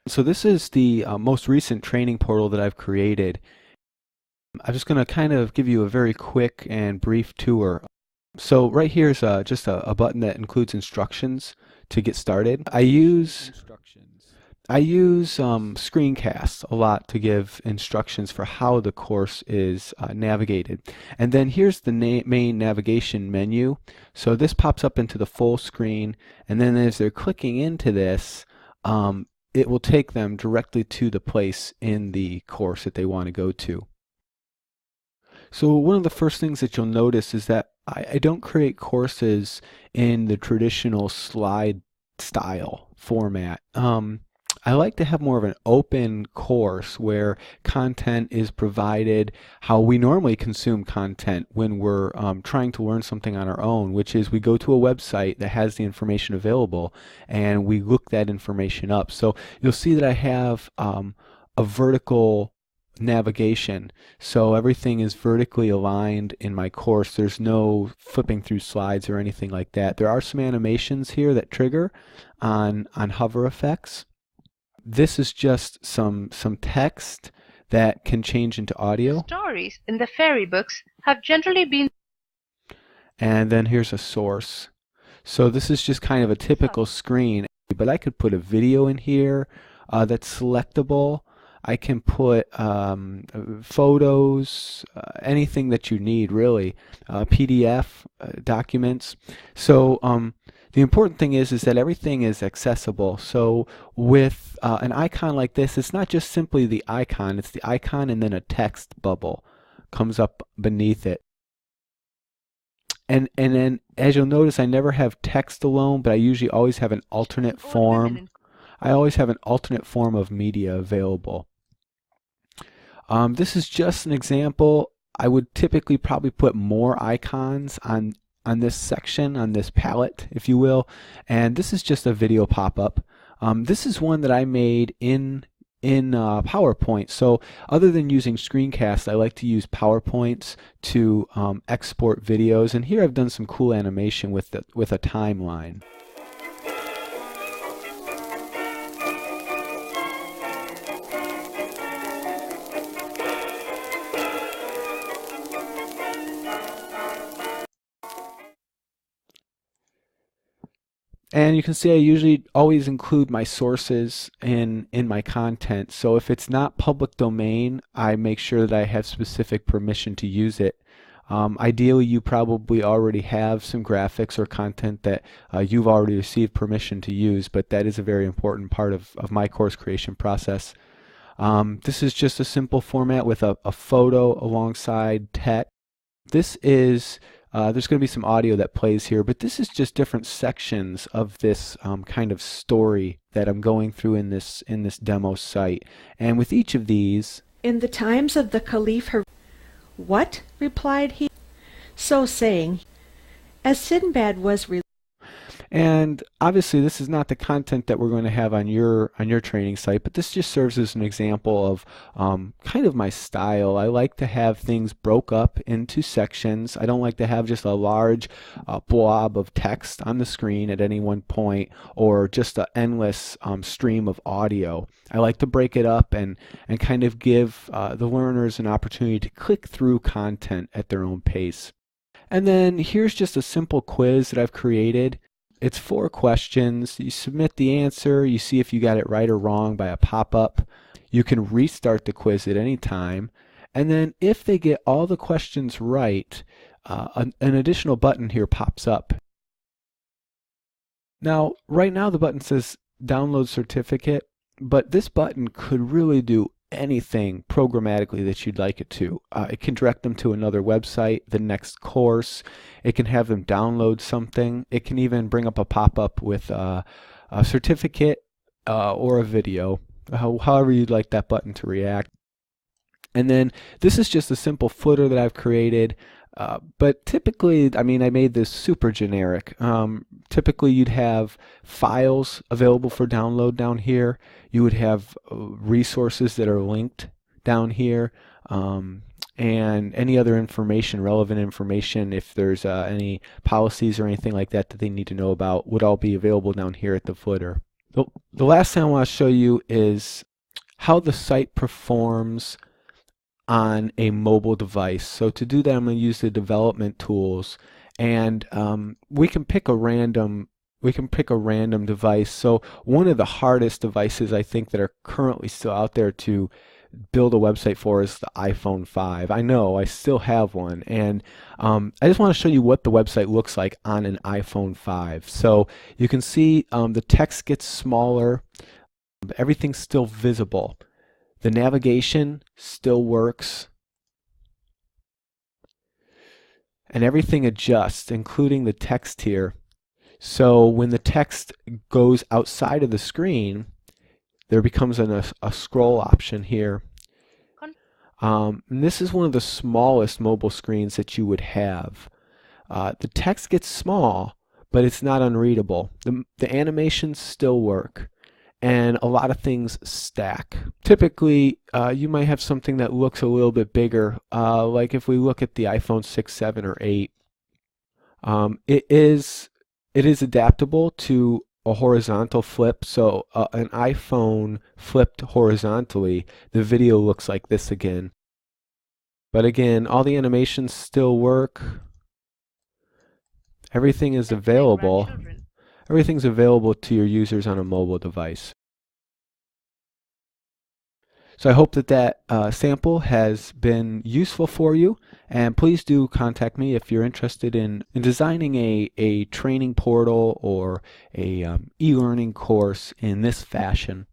So this is the most recent training portal that I've created. I'm just going to kind of give you a very quick and brief tour. So right here is just a button that includes instructions to get started. I use screencasts a lot to give instructions for how the course is navigated. And then here's the main navigation menu. So this pops up into the full screen, and then as they're clicking into this, it will take them directly to the place in the course that they want to go to. So one of the first things that you'll notice is that I don't create courses in the traditional slide style format. I like to have more of an open course where content is provided how we normally consume content when we're trying to learn something on our own, which is we go to a website that has the information available and we look that information up. So you'll see that I have a vertical navigation, so everything is vertically aligned in my course. There's no flipping through slides or anything like that. There are some animations here that trigger on hover effects. This is just some text that can change into audio. Stories in the fairy books have generally been. And then here's a source. So this is just kind of a typical screen, but I could put a video in here that's selectable. I can put photos, anything that you need really, PDF documents. So the important thing is that everything is accessible. So with an icon like this, it's not just simply the icon, it's the icon and then a text bubble comes up beneath it. And then as you'll notice, I never have text alone, but I usually always have an alternate form. I always have an alternate form of media available. This is just an example. I would typically probably put more icons on this section, on this palette, if you will. And this is just a video pop-up. This is one that I made in PowerPoint. So other than using screencasts, I like to use PowerPoints to export videos. And here I've done some cool animation with a timeline. And you can see I usually always include my sources in my content. So if it's not public domain, I make sure that I have specific permission to use it. Ideally, you probably already have some graphics or content that you've already received permission to use, but that is a very important part of my course creation process. This is just a simple format with a photo alongside text. This is there's going to be some audio that plays here, but this is just different sections of this kind of story that I'm going through in this demo site. And with each of these, in the times of the Caliph what? Replied he. So saying, as Sinbad was and obviously this is not the content that we're going to have on your training site, but this just serves as an example of kind of my style. I like to have things broke up into sections. I don't like to have just a large blob of text on the screen at any one point, or just an endless stream of audio. I like to break it up and kind of give the learners an opportunity to click through content at their own pace. And then here's just a simple quiz that I've created. It's 4 questions. You submit the answer. You see if you got it right or wrong by a pop-up. You can restart the quiz at any time. And then if they get all the questions right, an additional button here pops up. Now, right now the button says download certificate, but this button could really do anything programmatically that you'd like it to. It can direct them to another website, the next course. It can have them download something. It can even bring up a pop-up with a certificate or a video, however you'd like that button to react. And then this is just a simple footer that I've created. But typically, I mean, I made this super generic. Typically, you'd have files available for download down here. You would have resources that are linked down here, and any other information, relevant information, if there's any policies or anything like that that they need to know about, would all be available down here at the footer. The last thing I want to show you is how the site performs on a mobile device. So to do that, I'm going to use the development tools, and we can pick a random device. So one of the hardest devices I think that are currently still out there to build a website for is the iPhone 5. I know, I still have one, and I just want to show you what the website looks like on an iPhone 5. So you can see the text gets smaller, but everything's still visible. The navigation still works, and everything adjusts, including the text here. So when the text goes outside of the screen, there becomes a scroll option here. And this is one of the smallest mobile screens that you would have. The text gets small, but it's not unreadable. The animations still work, and a lot of things stack. Typically, you might have something that looks a little bit bigger, like if we look at the iPhone 6, 7, or 8. It is adaptable to a horizontal flip, so an iPhone flipped horizontally, the video looks like this again. But again, all the animations still work. Everything is available. Everything's available to your users on a mobile device. So I hope that sample has been useful for you, and please do contact me if you're interested in designing a training portal or a e-learning course in this fashion.